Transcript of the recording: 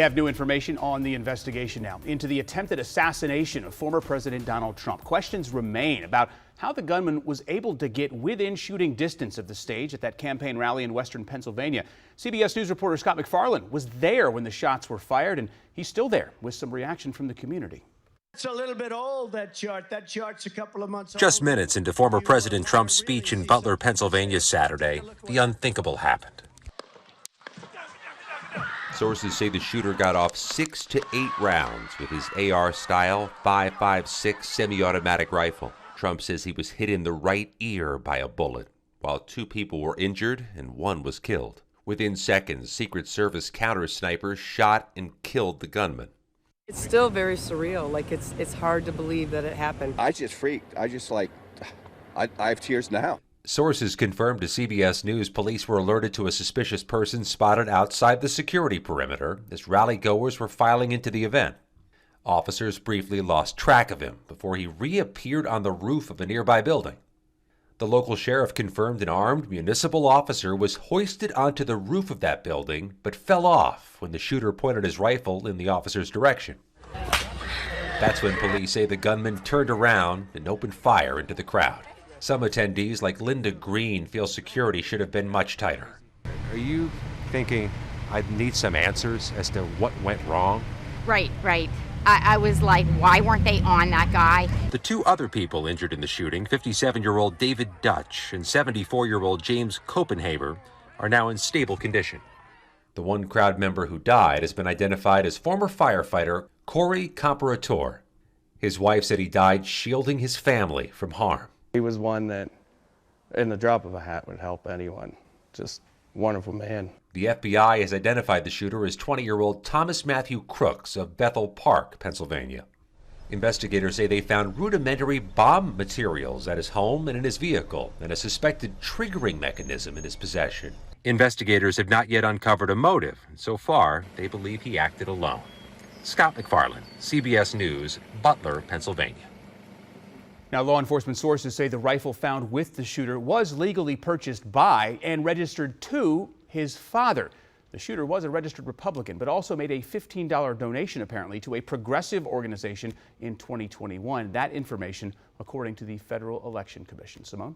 We have new information on the investigation now into the attempted assassination of former President Donald Trump. Questions remain about how the gunman was able to get within shooting distance of the stage at that campaign rally in western Pennsylvania. CBS News reporter Scott McFarland was there when the shots were fired, and he's still there with some reaction from the community. It's a little bit old, that chart. That chart's a couple of months old. Just minutes into former President Trump's speech in Butler, Pennsylvania Saturday, the unthinkable happened. Sources say the shooter got off 6 to 8 rounds with his AR-style 5.56 semi-automatic rifle. Trump says he was hit in the right ear by a bullet, while 2 people were injured and 1 was killed. Within seconds, Secret Service counter-snipers shot and killed the gunman. It's still very surreal. Like, it's hard to believe that it happened. I just freaked. I have tears now. Sources confirmed to CBS News police were alerted to a suspicious person spotted outside the security perimeter as rally-goers were filing into the event. Officers briefly lost track of him before he reappeared on the roof of a nearby building. The local sheriff confirmed an armed municipal officer was hoisted onto the roof of that building but fell off when the shooter pointed his rifle in the officer's direction. That's when police say the gunman turned around and opened fire into the crowd. Some attendees, like Linda Green, feel security should have been much tighter. Are you thinking I need some answers as to what went wrong? Right. I was like, why weren't they on that guy? The 2 other people injured in the shooting, 57-year-old David Dutch and 74-year-old James Copenhaver, are now in stable condition. The one crowd member who died has been identified as former firefighter Corey Comparator. His wife said he died shielding his family from harm. He was one that, in the drop of a hat, would help anyone. Just wonderful man. The FBI has identified the shooter as 20-year-old Thomas Matthew Crooks of Bethel Park, Pennsylvania. Investigators say they found rudimentary bomb materials at his home and in his vehicle, and a suspected triggering mechanism in his possession. Investigators have not yet uncovered a motive, and so far, they believe he acted alone. Scott McFarland, CBS News, Butler, Pennsylvania. Now, law enforcement sources say the rifle found with the shooter was legally purchased by and registered to his father. The shooter was a registered Republican, but also made a $15 donation, apparently, to a progressive organization in 2021. That information, according to the Federal Election Commission. Simone?